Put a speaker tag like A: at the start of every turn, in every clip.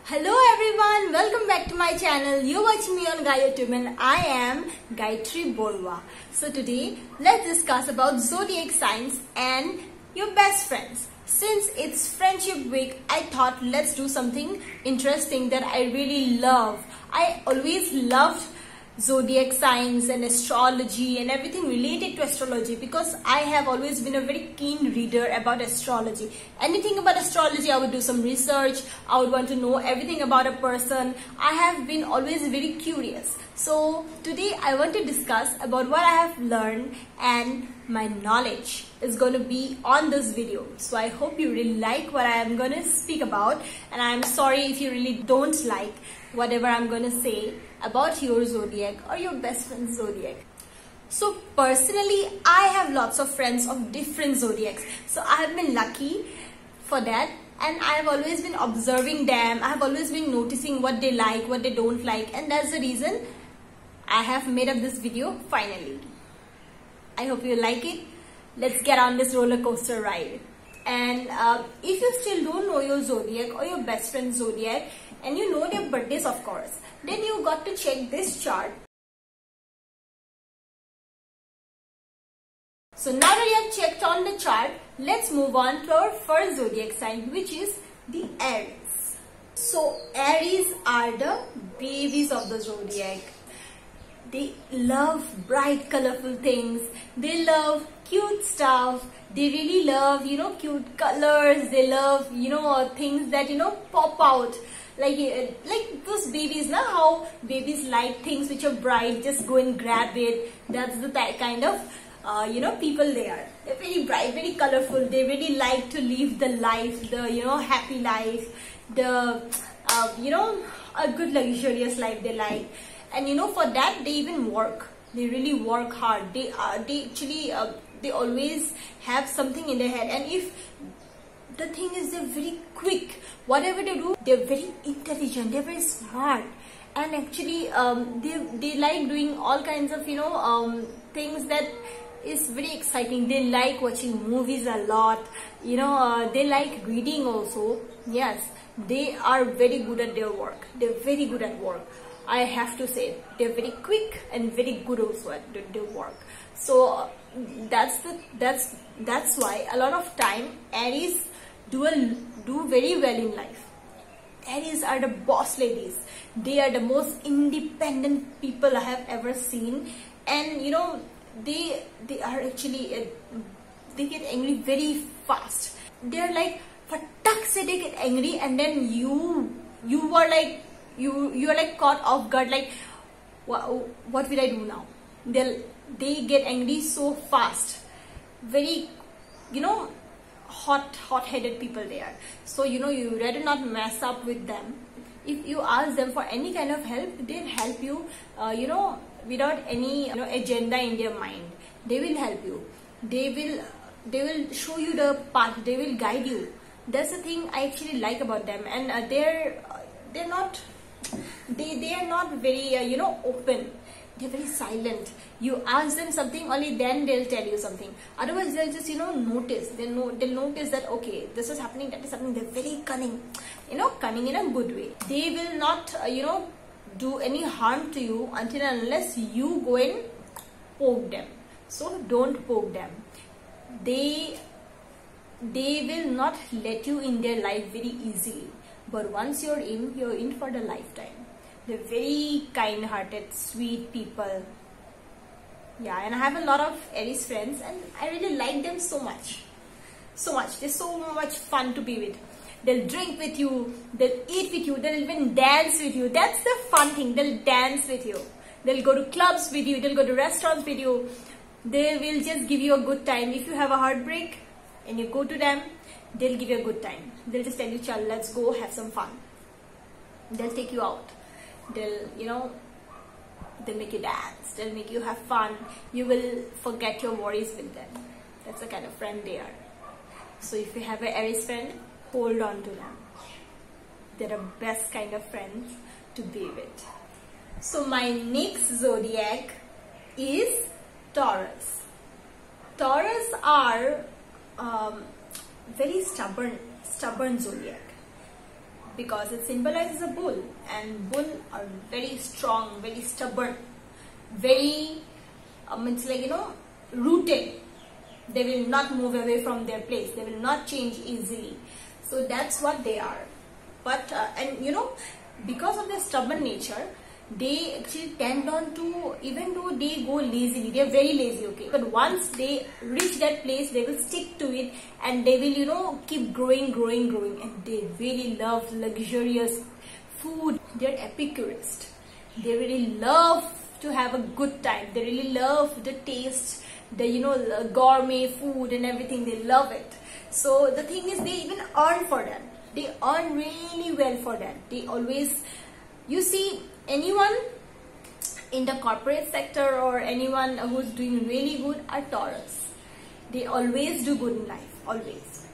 A: Hello everyone, welcome back to my channel. You're watching me on GAYOO TUBE and I am Gayatri Baruah. So today, let's discuss about zodiac signs and your best friends. Since it's Friendship Week, I thought let's do something interesting that I really love. I always loved zodiac signs and astrology and everything related to astrology because I have always been a very keen reader about astrology. Anything about astrology, I would do some research. I would want to know everything about a person. I have been always very curious. So today I want to discuss about what I have learned, and my knowledge is going to be on this video. So I hope you really like what I am going to speak about, and I'm sorry if you really don't like whatever I'm going to say about your zodiac or your best friend's zodiac. So personally, I have lots of friends of different zodiacs. So I have been lucky for that, and I have always been observing them. I have always been noticing what they like, what they don't like, and that's the reason I have made up this video finally. I hope you like it. Let's get on this roller coaster ride. And if you still don't know your zodiac or your best friend's zodiac, and you know their birthdays of course, then you got to check this chart. So now that you have checked on the chart, let's move on to our first zodiac sign, which is the Aries. So Aries are the babies of the zodiac. They love bright colorful things. They love cute stuff. They really love, cute colors. They love, things that, pop out. Like those babies, now how babies like things which are bright, just go and grab it. That's the kind of, people they are. They're very bright, very colorful. They really like to live the life, the, happy life, the, a good luxurious life they like. And for that they even work. They really work hard. They actually they always have something in their head. And if the thing is, they're very quick. Whatever they do, they're very intelligent. They're very smart. And actually, they like doing all kinds of things that is very exciting. They like watching movies a lot. They like reading also. Yes, they are very good at their work. They're very good at work. I have to say, they're very quick and very good also at their work. So that's why a lot of time Aries do very well in life. Aries are the boss ladies. They are the most independent people I have ever seen, and they are actually they get angry very fast. They're like, for tuck's sake, they get angry, and then you are like. You are like caught off guard, like what will I do now? They get angry so fast. Very hot-headed people they are. So you rather not mess up with them. If you ask them for any kind of help, they'll help you without any agenda in their mind. They will help you. They will show you the path. They will guide you. That's the thing I actually like about them. And they're not very open. They're very silent. You ask them something, only then they'll tell you something. Otherwise they'll just notice. They'll notice that okay, this is happening, that is happening. They're very cunning, cunning in a good way. They will not do any harm to you until and unless you go and poke them. So don't poke them. They will not let you in their life very easily. But once you're in for the lifetime. They're very kind-hearted, sweet people. Yeah, and I have a lot of Aries friends, and I really like them so much. So much. They're so much fun to be with. They'll drink with you. They'll eat with you. They'll even dance with you. That's the fun thing. They'll dance with you. They'll go to clubs with you. They'll go to restaurants with you. They will just give you a good time. If you have a heartbreak and you go to them, they'll give you a good time. They'll just tell you, "Chal, let's go have some fun." They'll take you out. They'll make you dance. They'll make you have fun. You will forget your worries with them. That's the kind of friend they are. So if you have an Aries friend, hold on to them. They're the best kind of friends to be with. So my next zodiac is Taurus. Taurus are very stubborn zodiac. because it symbolizes a bull, and bull are very strong, very stubborn, very it's like, rooted. They will not move away from their place. They will not change easily. So that's what they are. But and because of their stubborn nature, they actually tend on to, even though they go lazily, they are very lazy, okay, but once they reach that place, they will stick to it, and they will keep growing, and they really love luxurious food. They are epicurists. They really love to have a good time. They really love the taste, the gourmet food and everything. They love it. So the thing is, they even earn for that. They earn really well for that. They always, you see, anyone in the corporate sector or anyone who's doing really good are Taurus. They always do good in life, always.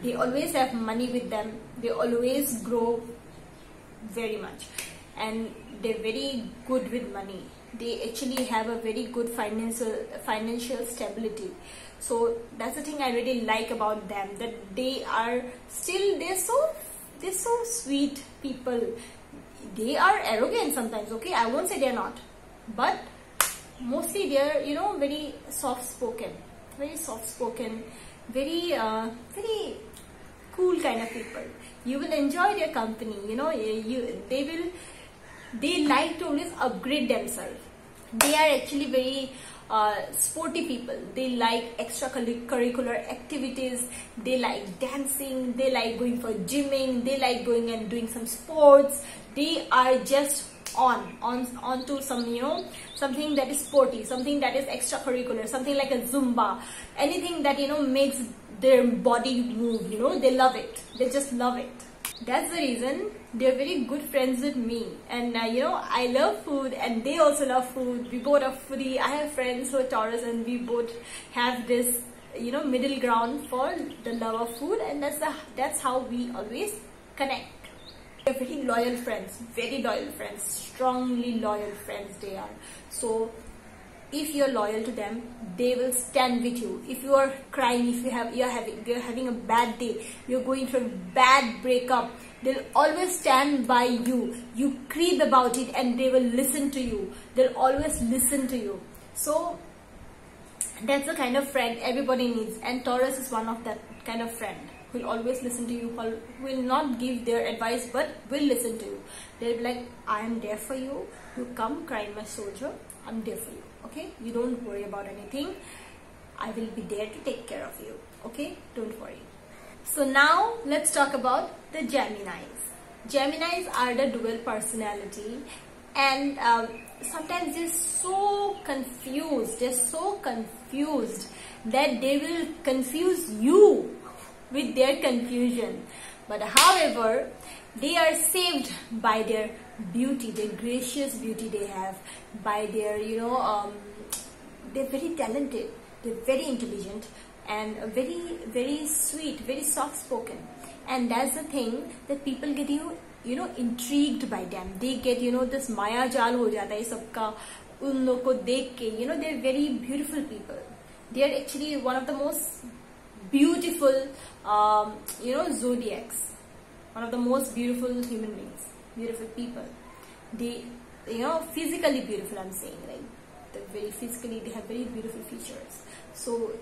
A: They always have money with them. They always grow very much, and they're very good with money. They actually have a very good financial stability. So that's the thing I really like about them, that they are still, they're so sweet people. They are arrogant sometimes, okay, I won't say they're not, but mostly they're very soft spoken, very cool kind of people. You will enjoy their company. They like to always upgrade themselves. They are actually very sporty people. They like extracurricular activities. They like dancing. They like going for gymming. They like going and doing some sports. They are just on to some something that is sporty, something that is extracurricular, something like a Zumba, anything that makes their body move. They love it. They just love it. That's the reason they're very good friends with me. And I love food, and they also love food. We both are foodie. I have friends who are Taurus, and we both have this middle ground for the love of food, and that's how we always connect. They're very loyal friends, strongly loyal friends they are. So if you're loyal to them, they will stand with you. If you are crying, if you're having a bad day, you're going through a bad breakup, they'll always stand by you. You creep about it, and they will listen to you. They'll always listen to you. So that's the kind of friend everybody needs, and Taurus is one of that kind of friend. Will always listen to you, will not give their advice, but will listen to you. They'll be like, I am there for you. You come, cry, my soldier. I'm there for you. Okay, you don't worry about anything. I will be there to take care of you. Okay, don't worry. So now let's talk about the Geminis. Geminis are the dual personality, and sometimes they're so confused. They're so confused that they will confuse you with their confusion. But however, they are saved by their beauty, their gracious beauty they have, by their they're very talented, they're very intelligent, and very sweet, very soft spoken. And that's the thing, that people get intrigued by them. They get this maya jal ho jata hai sabka un log ko dekh ke. They're very beautiful people. They are actually one of the most beautiful zodiacs, one of the most beautiful human beings, beautiful people. They physically beautiful, I'm saying, right? They're very physically, they have very beautiful features. So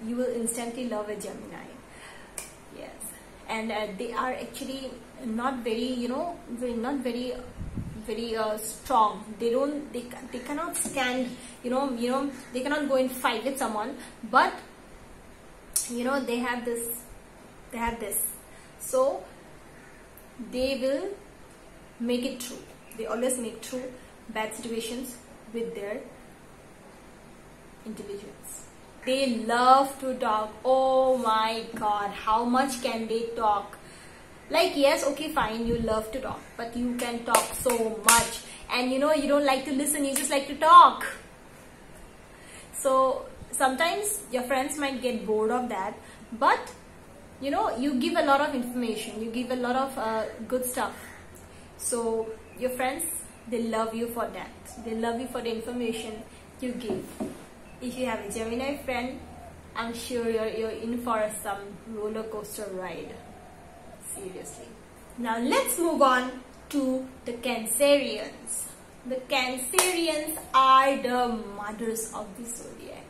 A: you will instantly love a Gemini. Yes. And they are actually not very not very strong. They cannot stand, they cannot go and fight with someone, but they have this, so they will make it through. They always make through bad situations with their intelligence. They love to talk. Oh my god, how much can they talk? Like, yes, okay, fine, you love to talk, but you can talk so much, and you don't like to listen, you just like to talk. So sometimes your friends might get bored of that, but you give a lot of information, you give a lot of good stuff. So your friends, they love you for that. They love you for the information you give. If you have a Gemini friend, I'm sure you're in for some roller coaster ride. Seriously. Now let's move on to the Cancerians. The Cancerians are the mothers of the zodiac.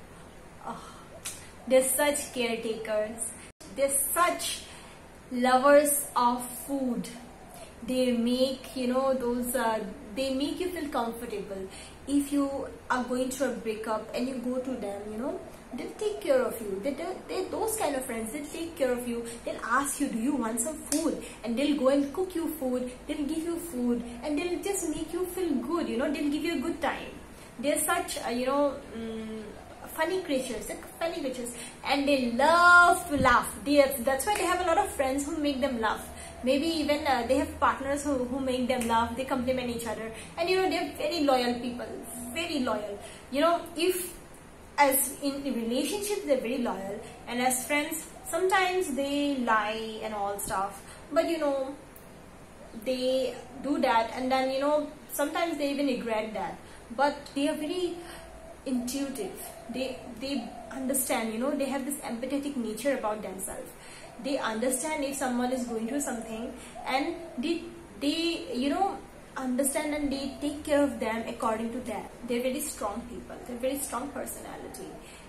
A: Oh, they're such caretakers. They're such lovers of food. They make, they make you feel comfortable. If you are going through a breakup and you go to them, they'll take care of you. They're those kind of friends. They'll take care of you. They'll ask you, do you want some food? And they'll go and cook you food. They'll give you food. And they'll just make you feel good, They'll give you a good time. They're such, funny creatures. They're funny creatures. And they love to laugh. That's why they have a lot of friends who make them laugh. Maybe even they have partners who make them laugh. They compliment each other. And, they're very loyal people. Very loyal. If as in relationships they're very loyal, and as friends sometimes they lie and all stuff, but they do that, and then sometimes they even regret that. But they are very intuitive. They understand, they have this empathetic nature about themselves. They understand if someone is going through something, and they understand and they take care of them according to that. They're very strong people. They're very strong personality.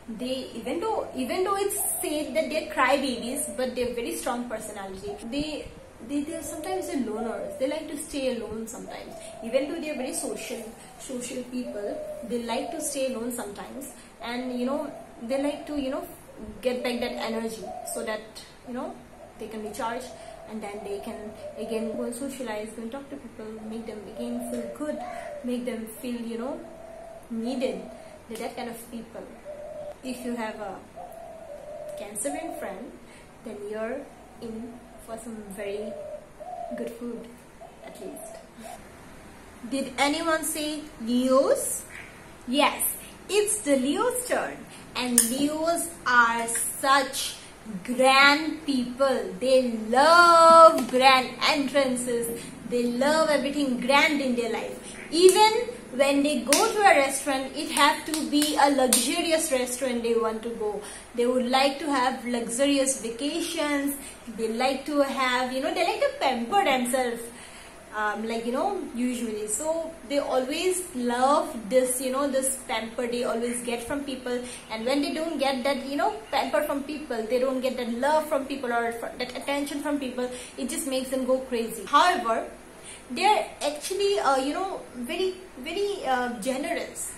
A: They even though it's said that they're crybabies, but they're very strong personality. They're sometimes they're loners. They like to stay alone sometimes. Even though they're very social people, they like to stay alone sometimes, and they like to get back that energy so that they can recharge. And then they can again go and socialize, go and talk to people, make them again feel good, make them feel, needed. They're that kind of people. If you have a Cancerian friend, then you're in for some very good food, at least. Did anyone say Leos? Yes, it's the Leo's turn. And Leos are such grand people. They love grand entrances. They love everything grand in their life. Even when they go to a restaurant, it have to be a luxurious restaurant they want to go. They would like to have luxurious vacations. They like to have, they like to pamper themselves. Usually. So they always love this, this pamper they always get from people. And when they don't get that, pamper from people, they don't get that love from people or that attention from people, it just makes them go crazy. However, they're actually, very, very generous.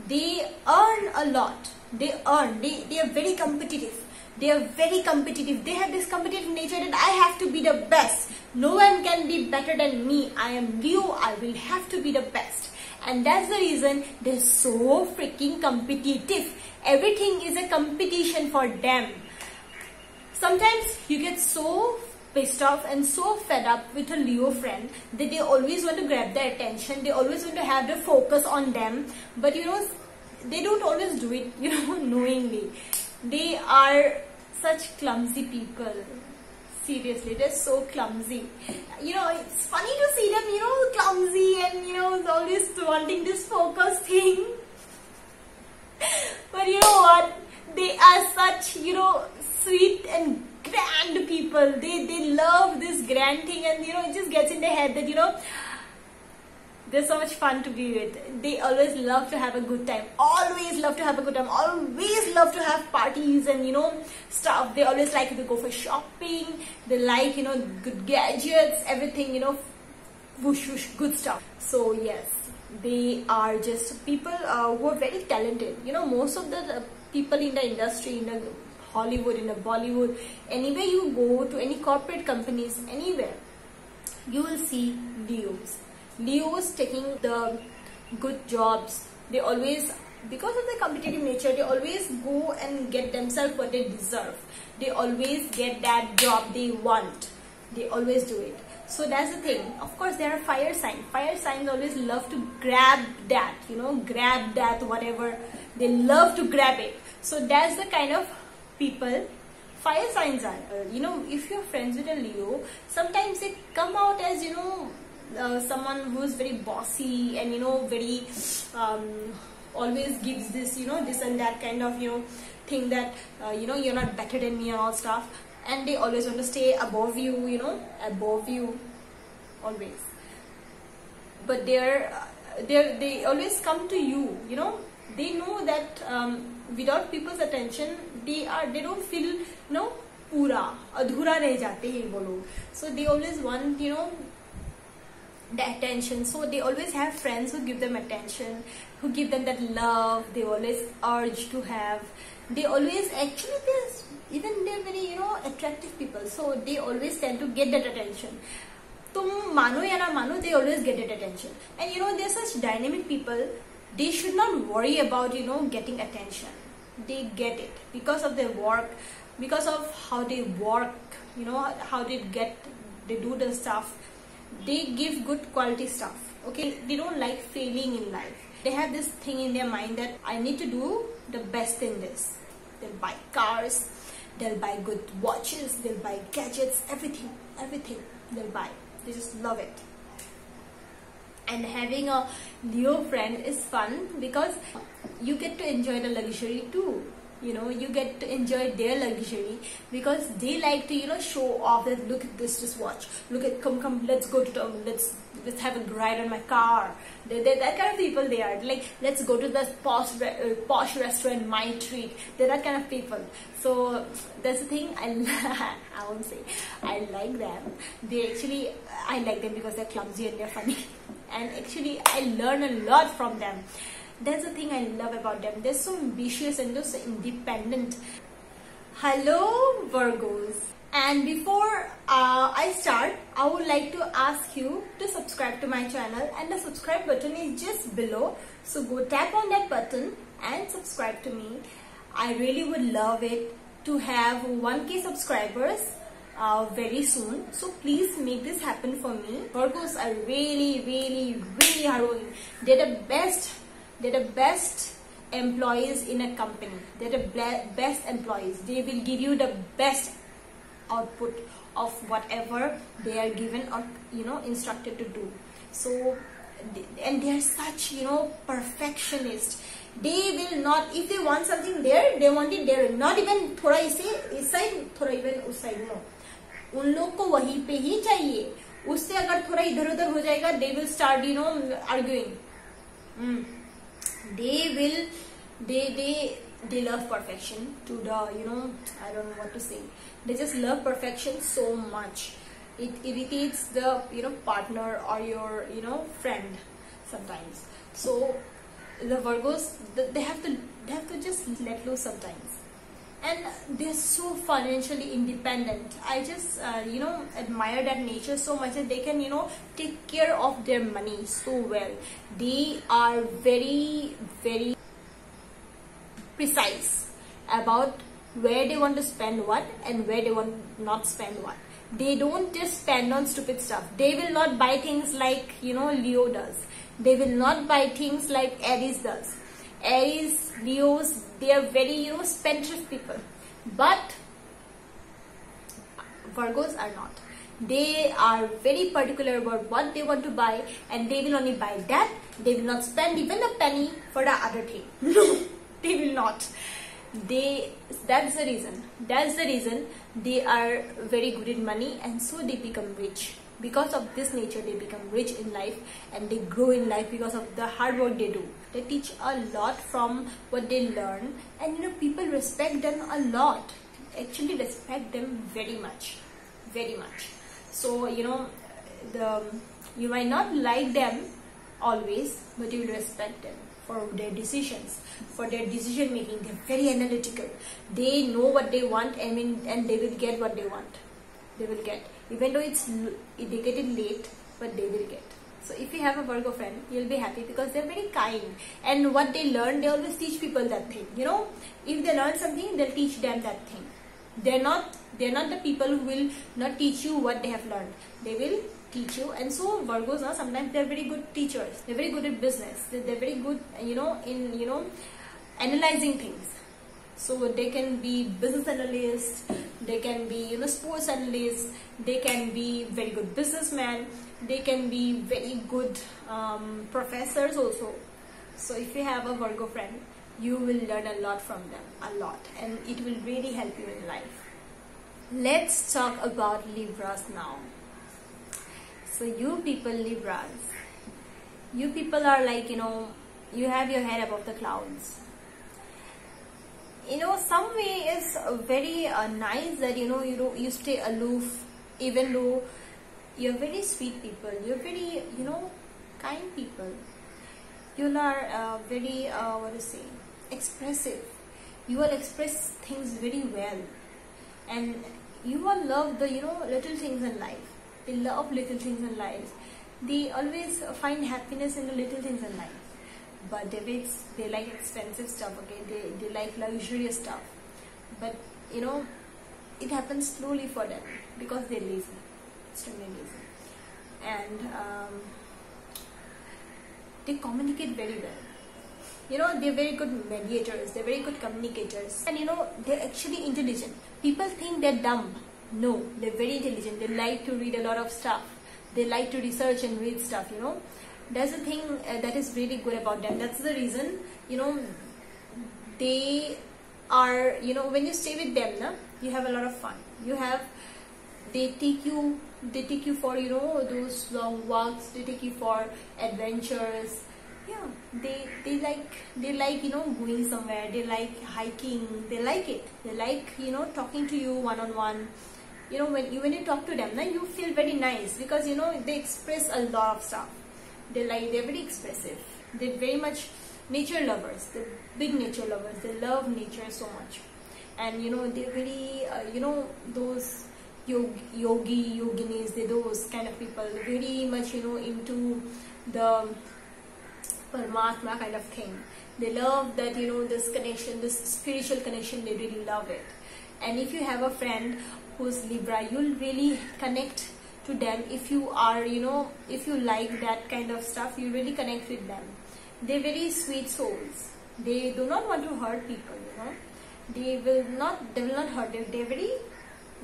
A: They earn a lot. They are very competitive. They are very competitive. They have this competitive nature that I have to be the best. No one can be better than me. I am Leo. I will have to be the best. And that's the reason they're so freaking competitive. Everything is a competition for them. Sometimes you get so pissed off and so fed up with a Leo friend that they always want to grab their attention. They always want to have the focus on them. But they don't always do it, knowingly. They are such clumsy people. Seriously, they're so clumsy. It's funny to see them, clumsy and, always wanting this focus thing. But you know what? They are such, sweet and grand people. They love this grand thing, and, it just gets in their head that, they're so much fun to be with. They always love to have a good time. Always love to have a good time. Always love to have parties and, stuff. They always like to go for shopping. They like, good gadgets, everything, whoosh, whoosh, good stuff. So, yes, they are just people who are very talented. Most of the people in the industry, in the Hollywood, in the Bollywood, anywhere you go to any corporate companies, anywhere, you will see Leos. Leos taking the good jobs. They always, because of their competitive nature, they always go and get themselves what they deserve. They always get that job they want. They always do it. So that's the thing. Of course, there are fire signs. Fire signs always love to grab that, grab that whatever. They love to grab it. So that's the kind of people fire signs are. If you're friends with a Leo, sometimes they come out as, someone who is very bossy and very always gives this this and that kind of thing that you're not better than me and all stuff, and they always want to stay above you above you. always. But they always come to you, you know. They know that without people's attention, they don't feel, you know, pura, adhura reh jate hain wo log. So they always want, you know, the attention. So they always have friends who give them attention, who give them that love they always urge to have. They always, actually, they're very, you know, attractive people. So they always tend to get that attention. Tum mano ya na mano, they always get that attention. And you know, they're such dynamic people. They should not worry about, you know, getting attention. They get it because of their work, because of how they work, you know, how they do the stuff. They give good quality stuff. Okay, they don't like failing in life. They have this thing in their mind that I need to do the best in this. They'll buy cars, they'll buy good watches, they'll buy gadgets, everything they'll buy. They just love it. And having a Leo friend is fun because you get to enjoy the luxury too. You know, you get to enjoy their luxury because they like to, you know, show off that, look at this watch, look at, come, let's go to let's have a ride on my car. They're that kind of people. They are like, let's go to the posh restaurant, my treat. They're that kind of people. So that's the thing. I won't say I like them. I like them because they're clumsy and they're funny. And actually, I learn a lot from them. That's the thing I love about them. They're so ambitious and they're so independent. Hello Virgos. And before I start, I would like to ask you to subscribe to my channel, and the subscribe button is just below. So go tap on that button and subscribe to me. I really would love it to have 1K subscribers very soon. So please make this happen for me. Virgos are really hardworking. They're the best employees in a company. They're the best employees. They will give you the best output of whatever they are given or, you know, instructed to do. So, and they are such, you know, perfectionist. They will not, if they want something there, they want it there. Not even thoda is side, thoda even us side, no. उन लोग को वहीं पे ही चाहिए. उससे अगर थोड़ा इधर उधर हो जाएगा, they will start, you know, arguing. They love perfection to the, you know, I don't know what to say. They just love perfection so much. It irritates the, you know, partner or your, you know, friend sometimes. So the Virgos, they have to just let loose sometimes. And they're so financially independent. I just, you know, admire that nature so much that they can, you know, take care of their money so well. They are very precise about where they want to spend what and where they want not spend what. They don't just spend on stupid stuff. They will not buy things like, you know, Leo does. They will not buy things like Aries does. Aries, Leos, they are very, you know, spendthrift people. But Virgos are not. They are very particular about what they want to buy, and they will only buy that. They will not spend even a penny for the other thing. No, they will not. That's the reason they are very good in money, and so they become rich. Because of this nature, they become rich in life and they grow in life because of the hard work they do. They teach a lot from what they learn, and, you know, people respect them a lot. Actually respect them very much. So, you know, you might not like them always, but you will respect them for their decisions, for their decision making. They're very analytical. They know what they want, and they will get what they want. They will get. Even though they get it late, but they will get. So if you have a Virgo friend, you'll be happy because they're very kind. And what they learn, they always teach people that thing. You know, if they learn something, they'll teach them that thing. They're not the people who will not teach you what they have learned. They will teach you. And so Virgos, sometimes they're very good teachers. They're very good at business. They're very good, you know, in, you know, analyzing things. So they can be business analysts, they can be, you know, sports analysts, they can be very good businessmen, they can be very good professors also. So if you have a Virgo friend, you will learn a lot from them, a lot, and it will really help you in life. Let's talk about Libras now. So you people, Libras, you people are like, you have your head above the clouds. Some way is very nice that, you stay aloof, even though you're very sweet people, you're very, kind people. You are very, expressive. You all express things very well. And you all love the, little things in life. They love little things in life. They always find happiness in the little things in life. But they like expensive stuff, okay? They like luxurious stuff. But, it happens slowly for them because they're lazy. Extremely lazy. And they communicate very well. They're very good mediators. They're very good communicators. And, they're actually intelligent. People think they're dumb. No, they're very intelligent. They like to read a lot of stuff. They like to research and read stuff, That's the thing that is really good about them. That's the reason, they are, when you stay with them, you have a lot of fun. They take you for, those long walks. They take you for adventures. Yeah, they like, going somewhere. They like hiking. They like it. They like, talking to you one-on-one. When you talk to them, you feel very nice because, they express a lot of stuff. They're very expressive. They're very much nature lovers. They're big nature lovers. They love nature so much. And, they're very, those yoginis, they're those kind of people. Very much, into the Paramatma kind of thing. They love that, this connection, this spiritual connection, they really love it. And if you have a friend who's Libra, you'll really connect to them. If you are, if you like that kind of stuff, you really connect with them. They're very sweet souls. They do not want to hurt people, They will not hurt them. They're very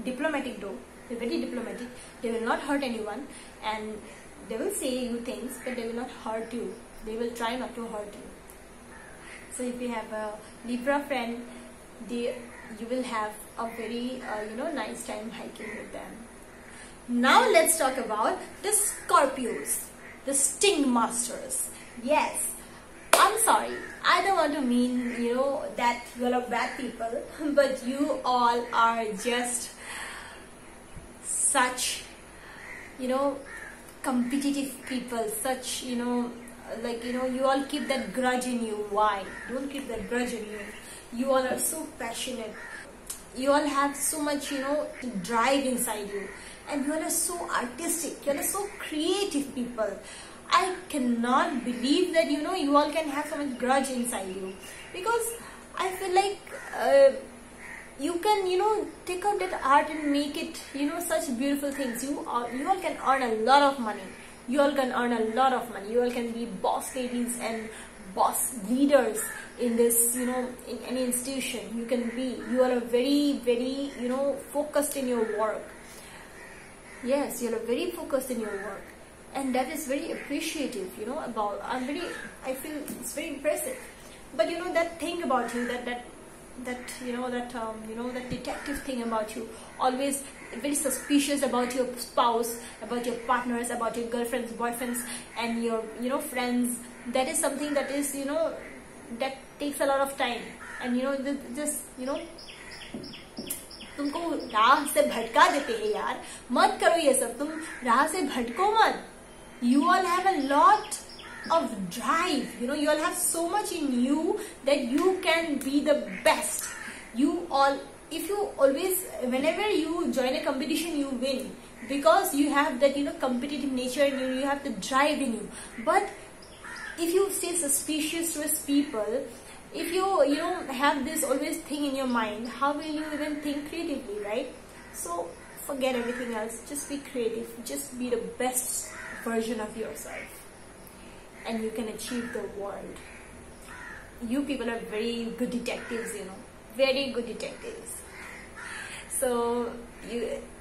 A: diplomatic though. They're very diplomatic. They will not hurt anyone, and they will say you things, but they will not hurt you. They will try not to hurt you. So if you have a Libra friend, you will have a very, nice time hiking with them. Now let's talk about the Scorpios, the sting masters. Yes, I'm sorry, I don't want to mean, that you are bad people, but you all are just such, competitive people, such, you all keep that grudge in you. Why? Don't keep that grudge in you. You all are so passionate. You all have so much, drive inside you. And you all are so artistic. You all are so creative people. I cannot believe that, you all can have so much grudge inside you. Because I feel like you can, take out that art and make it, such beautiful things. You all can earn a lot of money. You all can earn a lot of money. You all can be boss ladies and boss leaders in this, in any institution. You all are very, very, focused in your work. Yes, you are very focused in your work. And that is very appreciative, I feel it's very impressive. But that thing about you, that detective thing about you, always very suspicious about your spouse, about your partners, about your girlfriends, boyfriends, and your, friends. That is something that is, that takes a lot of time. And, तुमको राह से भटका देते हैं यार. मत करो ये सब. तुम राह से भटको मत. You all have a lot of drive. You all have so much in you that you can be the best. You all, if you always, whenever you join a competition, you win. Because you have that, competitive nature in you, you have the drive in you. But if you stay suspicious towards people, if you, have this always thing in your mind, how will you even think creatively, right? So, forget everything else. Just be creative. Just be the best version of yourself. And you can achieve the world. You people are very good detectives, Very good detectives. So,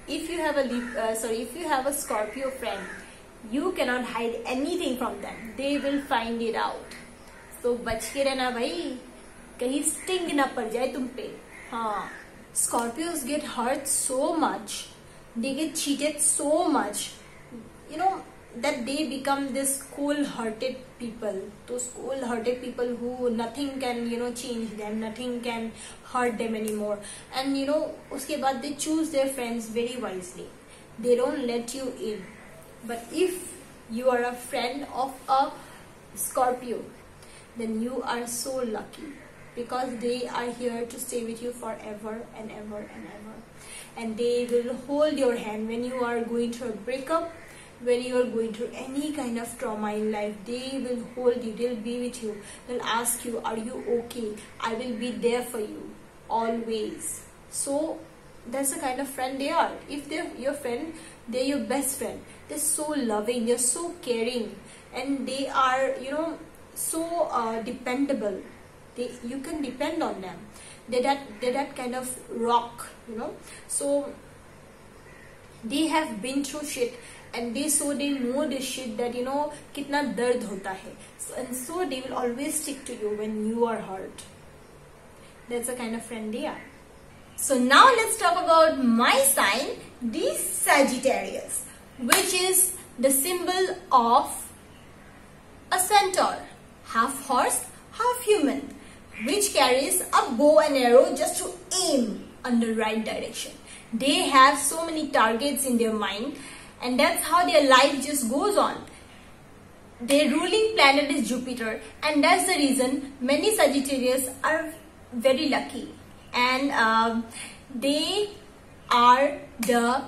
A: if you have a Scorpio friend, you cannot hide anything from them. They will find it out. So बच के रहना भाई, कहीं sting ना पड़ जाए तुम पे. हाँ, Scorpios get hurt so much, they get cheated so much. you know, that they become this cold-hearted people, those cold-hearted people who nothing can, you know, change them, nothing can hurt them anymore. And you know, uske baad they choose their friends very wisely. They don't let you in. But if you are a friend of a Scorpio, then you are so lucky, because they are here to stay with you forever and ever and ever. And they will hold your hand when you are going through a breakup, when you are going through any kind of trauma in life. They will hold you, they'll be with you, they'll ask you, are you okay? I will be there for you always. So that's the kind of friend they are. If they're your friend, they're your best friend. They're so loving, they're so caring, and they are, you know, so dependable. You can depend on them. They're that kind of rock, you know. So they have been through shit, and they know this shit, that you know kitna dard hota hai. So they will always stick to you when you are hurt. That's the kind of friend they are. So now let's talk about my sign, the Sagittarius, which is the symbol of a centaur, half horse, half human, which carries a bow and arrow just to aim on the right direction. They have so many targets in their mind, and that's how their life just goes on. Their ruling planet is Jupiter, and that's the reason many Sagittarius are very lucky. And they are the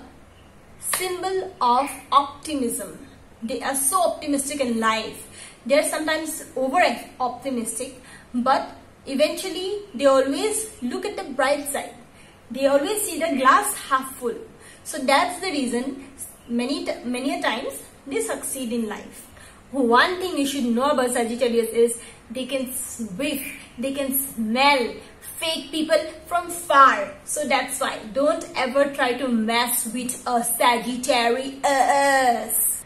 A: symbol of optimism. They are so optimistic in life. They are sometimes over optimistic, but eventually they always look at the bright side. They always see the glass half full. So that's the reason many a times they succeed in life. One thing you should know about Sagittarius is they can whiff, they can smell fake people from far. So that's why don't ever try to mess with a Sagittarius.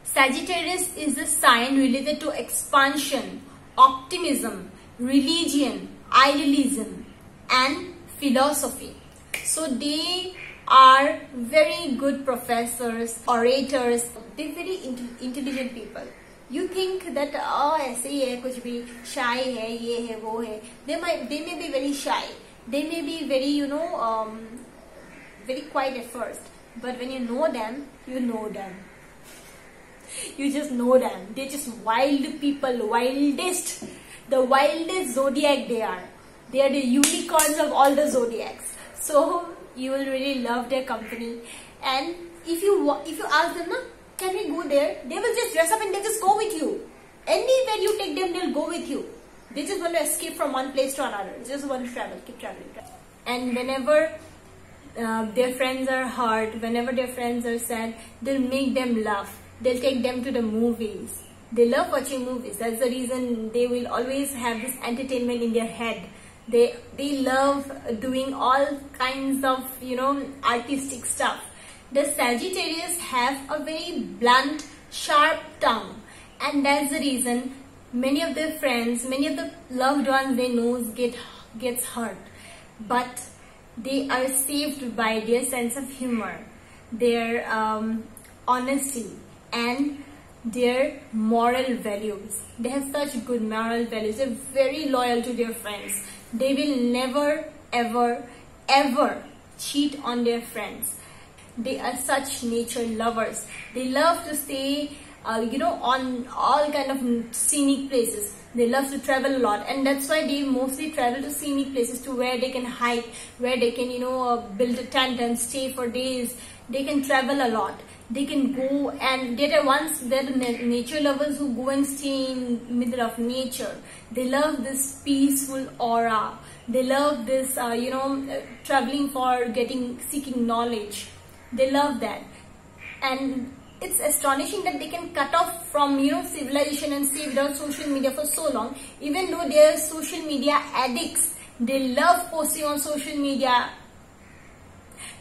A: Sagittarius is the sign related to expansion, optimism, religion, idealism, and philosophy. So they are very good professors, orators. They're very intelligent people. You think that ऐसे ही है, कुछ भी shy है, ये है, वो है. They may be very shy. They may be very, you know, very quiet at first. But when you know them, you know them. You just know them. They're just wild people, the wildest zodiac they are. They are the unicorns of all the zodiacs. So you will really love their company. And if you ask them, can we go there? They will just dress up and they'll just go with you. Anywhere you take them, they'll go with you. They just want to escape from one place to another. They just want to travel, keep traveling. And whenever their friends are hurt, whenever their friends are sad, they'll make them laugh. They'll take them to the movies. They love watching movies. That's the reason they will always have this entertainment in their head. They love doing all kinds of, you know, artistic stuff. The Sagittarius have a very blunt, sharp tongue, and that's the reason many of their friends, many of the loved ones they know gets hurt. But they are saved by their sense of humor, their honesty, and their moral values. They have such good moral values. They're very loyal to their friends. They will never, ever, ever cheat on their friends. They are such nature lovers. They love to stay, you know, on all kind of scenic places. They love to travel a lot, and that's why they mostly travel to scenic places, to where they can hike, where they can, you know, build a tent and stay for days. They can travel a lot. They can go, and they're the nature lovers who go and stay in middle of nature. They love this peaceful aura. They love this, you know, traveling for seeking knowledge. They love that. And it's astonishing that they can cut off from, you know, civilization and stay without social media for so long. Even though they are social media addicts, they love posting on social media.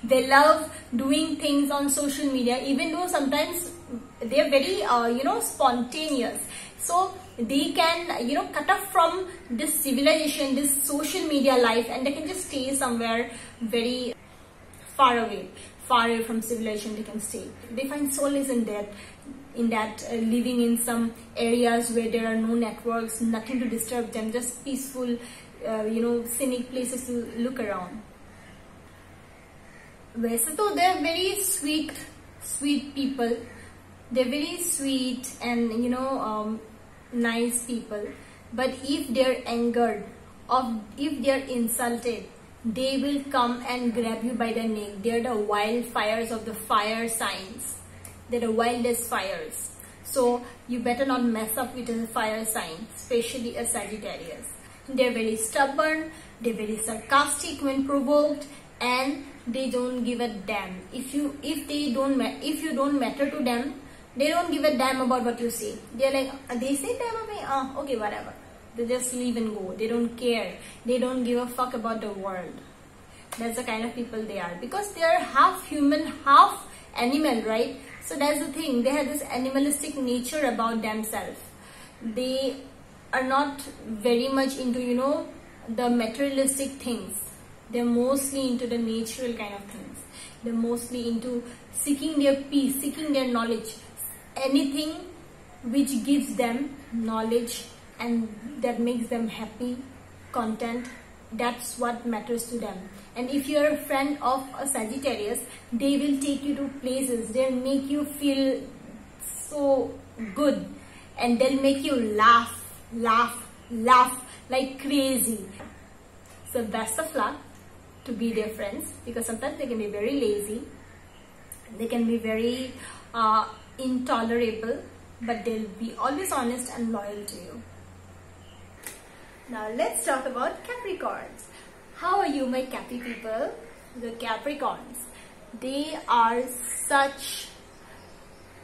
A: They love doing things on social media, even though sometimes they are very, you know, spontaneous. So they can, you know, cut off from this civilization, this social media life, and they can just stay somewhere very far away far away from civilization they can stay. They find solace in that, living in some areas where there are no networks, nothing to disturb them, just peaceful, scenic places to look around. वैसे तो they are very sweet people. They're very sweet and nice people. But if they're angered, or if they're insulted, they will come and grab you by the neck. They're the wildfires of the fire signs. They're the wildest fires. So you better not mess up with a fire sign, especially a Sagittarius. They're very stubborn, they're very sarcastic when provoked, and they don't give a damn. If you don't matter to them, they don't give a damn about what you say. They're like, they say damn about me, okay, whatever. They just leave and go. They don't care. They don't give a fuck about the world. That's the kind of people they are. Because they are half human, half animal, right? So that's the thing. They have this animalistic nature about themselves. They are not very much into, the materialistic things. They're mostly into the natural kind of things. They're mostly into seeking their peace, seeking their knowledge. Anything which gives them knowledge and that makes them happy, content, that's what matters to them. And if you're a friend of a Sagittarius, they will take you to places, they'll make you feel so good, and they'll make you laugh like crazy. So best of luck to be their friends, because sometimes they can be very lazy, they can be very intolerable, but they'll be always honest and loyal to you. Now let's talk about Capricorns. How are you, my Cappy people? The Capricorns, they are such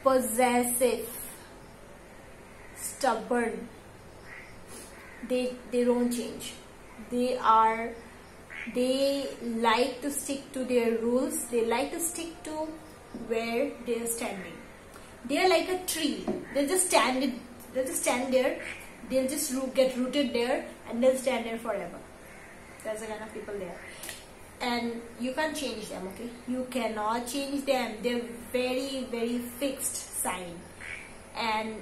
A: possessive, stubborn. They don't change. They like to stick to their rules. They like to stick to where they are standing. They are like a tree. They just stand there. They'll just get rooted there and they'll stand there forever. That's the kind of people there. And you can't change them, okay? You cannot change them. They're very, very fixed sign. And,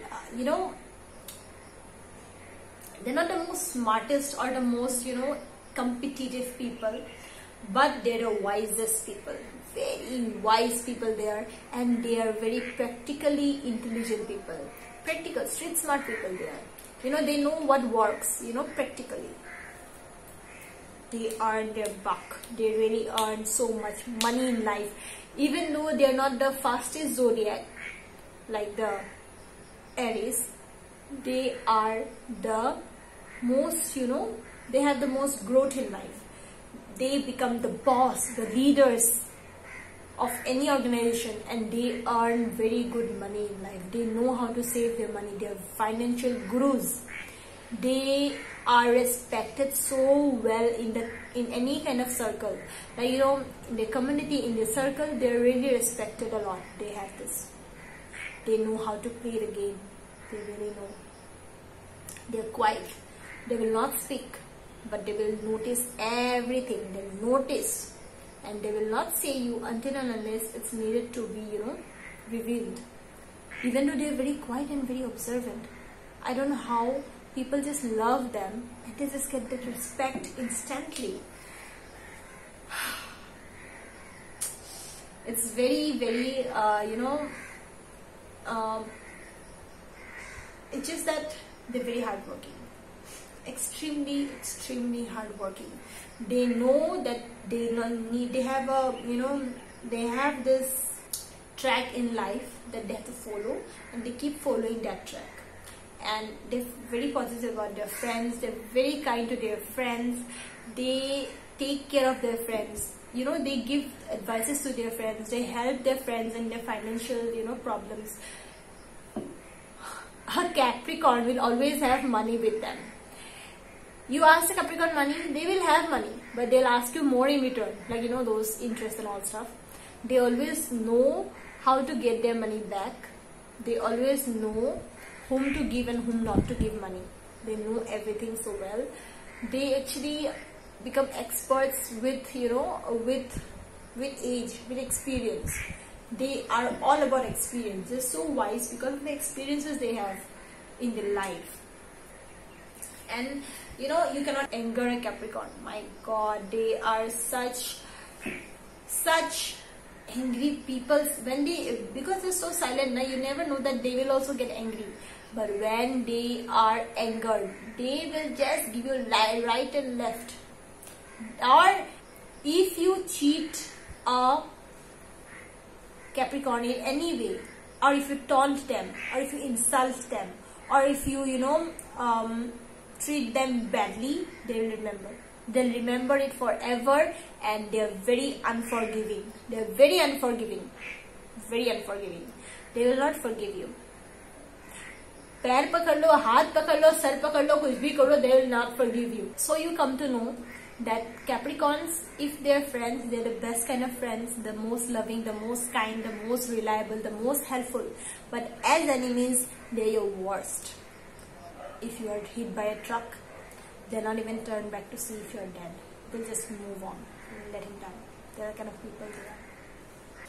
A: they're not the most smartest or the most, competitive people. But they're the wisest people. Very wise people there. And they are very practically intelligent people. Practical, street smart people there. They know what works, practically. They earn their buck. They really earn so much money in life. Even though they are not the fastest zodiac, like the Aries, they are the most, they have the most growth in life. They become the boss, the leaders of any organization, and they earn very good money in life. They know how to save their money. They are financial gurus. They are respected so well in any kind of circle. Like, in the community, in the circle, they're really respected a lot. They have this. They know how to play the game. They really know. They're quiet. They will not speak, but they will notice everything. They will notice. And they will not say you until and unless it's needed to be, revealed. Even though they're very quiet and very observant. I don't know how people just love them and they just get that respect instantly. It's very, very, it's just that they're very hardworking. Extremely, extremely hardworking. They know that they have this track in life that they have to follow, and they keep following that track. And they're very positive about their friends. They're very kind to their friends. They take care of their friends. They give advices to their friends. They help their friends in their financial, problems. A Capricorn will always have money with them. You ask a Capricorn money, they will have money, but they'll ask you more in return, like those interest and all stuff. They always know how to get their money back. They always know whom to give and whom not to give money. They know everything so well. They actually become experts with with age, with experience. They are all about experience. They're so wise because of the experiences they have in their life. And you know, you cannot anger a Capricorn. My God, they are such angry people. When they, because they're so silent now, you never know that they will also get angry. But when they are angered, they will just give you right and left. Or if you cheat a Capricorn in any way, or if you taunt them, or if you insult them, or if you treat them badly, they will remember. They'll remember it forever, and they're very unforgiving. They're very unforgiving. Very unforgiving. They will not forgive you. पैर पकड़ लो, हाथ पकड़ लो, sir पकड़ लो, कुछ भी करो, they will not forgive you. So you come to know that Capricorns, if they're friends, they're the best kind of friends, the most loving, the most kind, the most reliable, the most helpful. But as enemies, they're your worst. If you are hit by a truck, they'll not even turn back to see if you're dead. They'll just move on and let him die. They're the kind of people they are.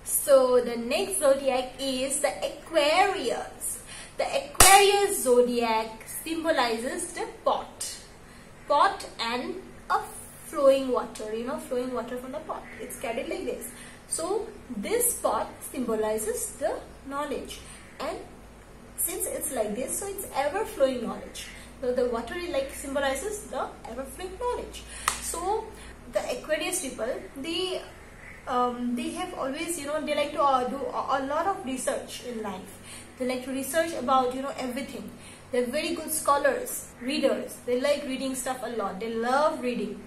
A: So the next zodiac is the Aquarius. The Aquarius zodiac symbolizes the pot and a flowing water, you know, flowing water from the pot. It's carried like this. So this pot symbolizes the knowledge, and since it's like this, so it's ever flowing knowledge. So the water symbolizes the ever flowing knowledge. So the Aquarius people, they have always, you know, they like to do a lot of research in life. They like to research about, you know, everything. They're very good scholars, readers. They like reading stuff a lot. They love reading.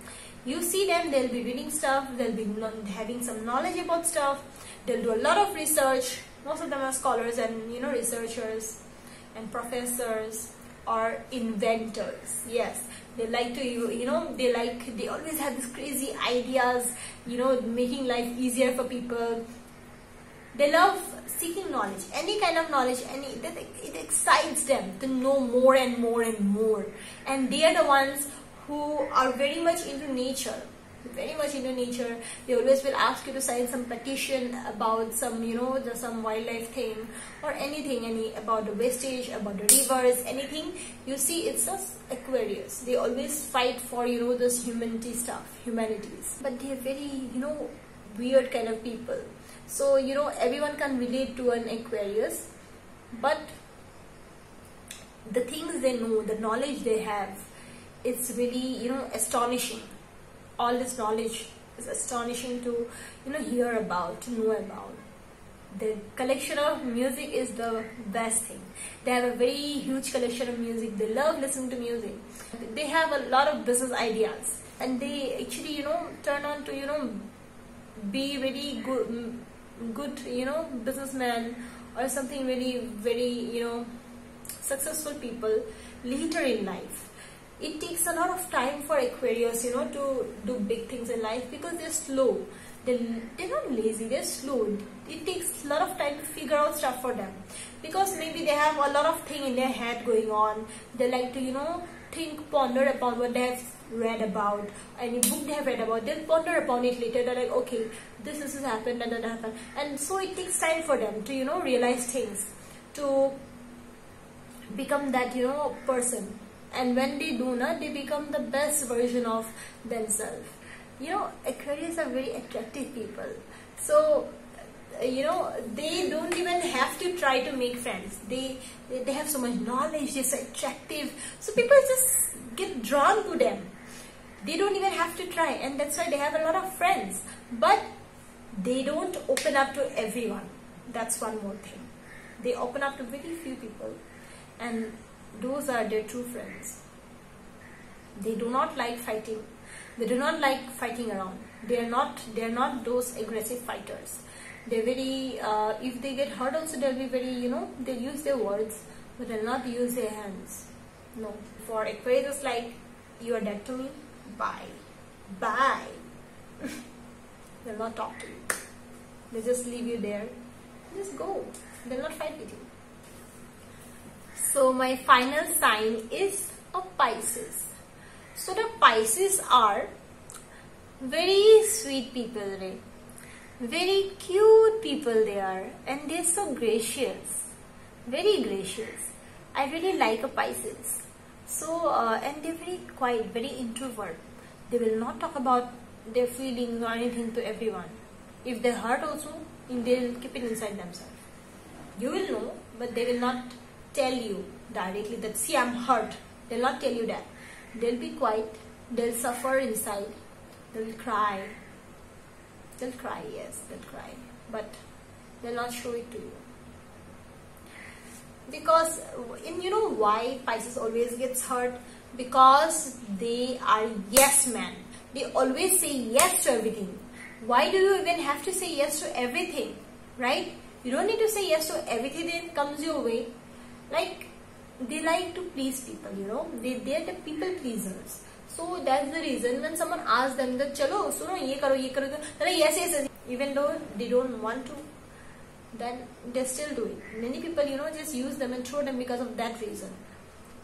A: You see them, they'll be reading stuff. They'll be having some knowledge about stuff. They'll do a lot of research. Most of them are scholars and, you know, researchers and professors or inventors. Yes, they like to, you know, they always have these crazy ideas, you know, making life easier for people. They love seeking knowledge, any kind of knowledge, it excites them to know more and more and more. And they are the ones who are very much into nature. Very much into nature. They always will ask you to sign some petition about some, you know, some wildlife thing or anything, about the wastage, about the rivers, anything. You see, it's just Aquarius. They always fight for, you know, this humanities. But they are very, you know, weird kind of people. So, you know, everyone can relate to an Aquarius, but the things they know, the knowledge they have, it's really, you know, astonishing. All this knowledge is astonishing to, you know, hear about, to know about. The collection of music is the best thing. They have a very huge collection of music. They love listening to music. They have a lot of business ideas, and they actually, you know, turn on to, you know, be very good, you know, businessman or something really very, you know, successful people later in life. It takes a lot of time for Aquarius, you know, to do big things in life because they're slow. They're not lazy, they're slow. It takes a lot of time to figure out stuff for them because maybe they have a lot of things in their head going on. They like to, you know, ponder upon what they have read about, any book they have read about. They'll ponder upon it later. They're like, okay, this has happened, that happened. And so it takes time for them to, you know, realize things, to become that, you know, person. And when they do not, they become the best version of themselves. You know, Aquarius are very attractive people. So, you know, they don't even have to try to make friends. They have so much knowledge, they're so attractive. So people just get drawn to them. They don't even have to try. And that's why they have a lot of friends. But they don't open up to everyone. That's one more thing. They open up to very few people. And those are their true friends. They do not like fighting. They do not like fighting around. They are not those aggressive fighters. They're very, if they get hurt also, they'll be very, you know, they'll use their words, but they'll not use their hands. No. For Aquarius, like, you are dead to me, bye. Bye. They'll not talk to you. They just leave you there. Just go. They'll not fight with you. So my final sign is a Pisces. So the Pisces are very sweet people, right? Very cute people they are, and they're so gracious, very gracious. I really like a Pisces. So and they're very quiet, very introvert. They will not talk about their feelings or anything to everyone. If they hurt also, they'll keep it inside themselves. You will know, but they will not tell you directly that, see, I'm hurt. They'll not tell you that. They'll be quiet. They'll suffer inside. They'll cry. They'll cry, yes, they'll cry. But they'll not show it to you. Because, and you know why Pisces always gets hurt? Because they are yes men. They always say yes to everything. Why do you even have to say yes to everything? Right? You don't need to say yes to everything that comes your way. Like, they like to please people, you know. They're the people pleasers. So that's the reason when someone asks them that, chalo, suno, ye karo, yes, yes, even though they don't want to, then they still do it. Many people, you know, just use them and throw them because of that reason.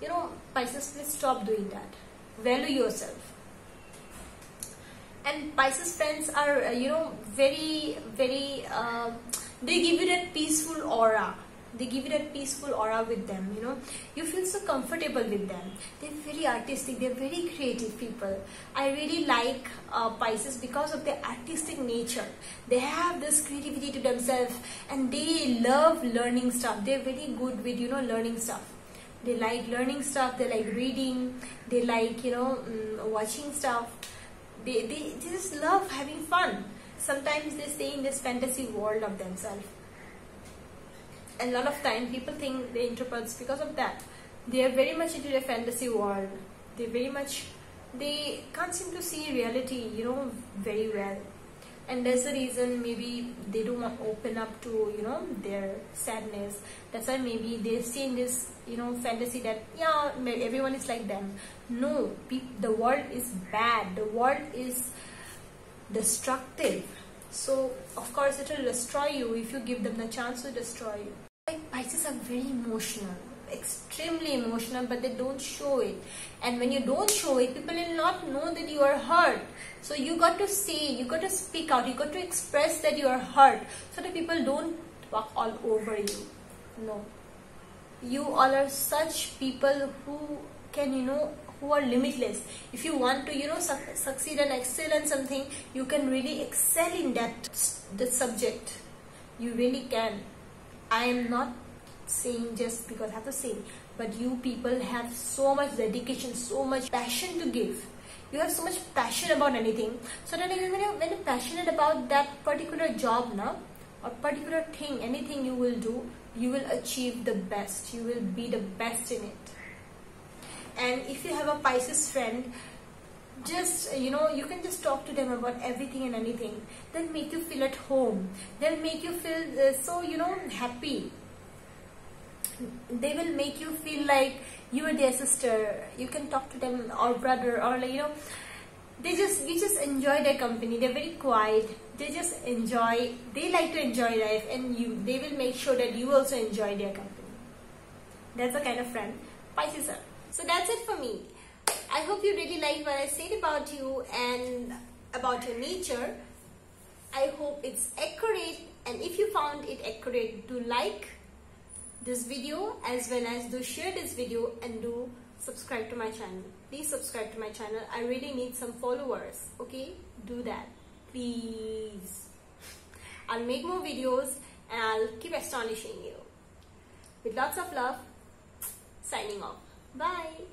A: You know, Pisces, please stop doing that. Value yourself. And Pisces friends are, you know, very, very, they give you that peaceful aura. They give you that peaceful aura with them, you know. You feel so comfortable with them. They're very artistic. They're very creative people. I really like Pisces because of their artistic nature. They have this creativity to themselves and they love learning stuff. They're very good with, you know, learning stuff. They like learning stuff. They like reading. They like, you know, watching stuff. They just love having fun. Sometimes they stay in this fantasy world of themselves. And a lot of time people think they're introverts because of that. They are very much into their fantasy world. They can't seem to see reality, you know, very well. And that's the reason maybe they don't want to open up to, you know, their sadness. That's why maybe they stay in this, you know, fantasy that, yeah, everyone is like them. No, the world is bad. The world is destructive. So, of course, it will destroy you if you give them the chance to destroy you. Like, Pisces are very emotional, extremely emotional, but they don't show it. And when you don't show it, people will not know that you are hurt. So you got to say, you got to speak out, you got to express that you are hurt, so that people don't walk all over you. No. You all are such people who can, you know, who are limitless. If you want to, you know, succeed and excel in something, you can really excel in that subject. You really can. I am not saying just because I have to say, but you people have so much dedication, so much passion to give. You have so much passion about anything. So that when you're passionate about that particular job now, or particular thing, anything you will do, you will achieve the best. You will be the best in it. And if you have a Pisces friend, just, you know, you can just talk to them about everything and anything. They'll make you feel at home. They'll make you feel so, you know, happy. They will make you feel like you are their sister. You can talk to them, or brother, or like, you know, you just enjoy their company. They're very quiet. They just enjoy. They like to enjoy life, and they will make sure that you also enjoy their company. That's the kind of friend Pisces are. So that's it for me. I hope you really liked what I said about you and about your nature. I hope it's accurate, and if you found it accurate, do like this video as well as do share this video and do subscribe to my channel. Please subscribe to my channel. I really need some followers. Okay, do that, please. I'll make more videos and I'll keep astonishing you. With lots of love, signing off. Bye.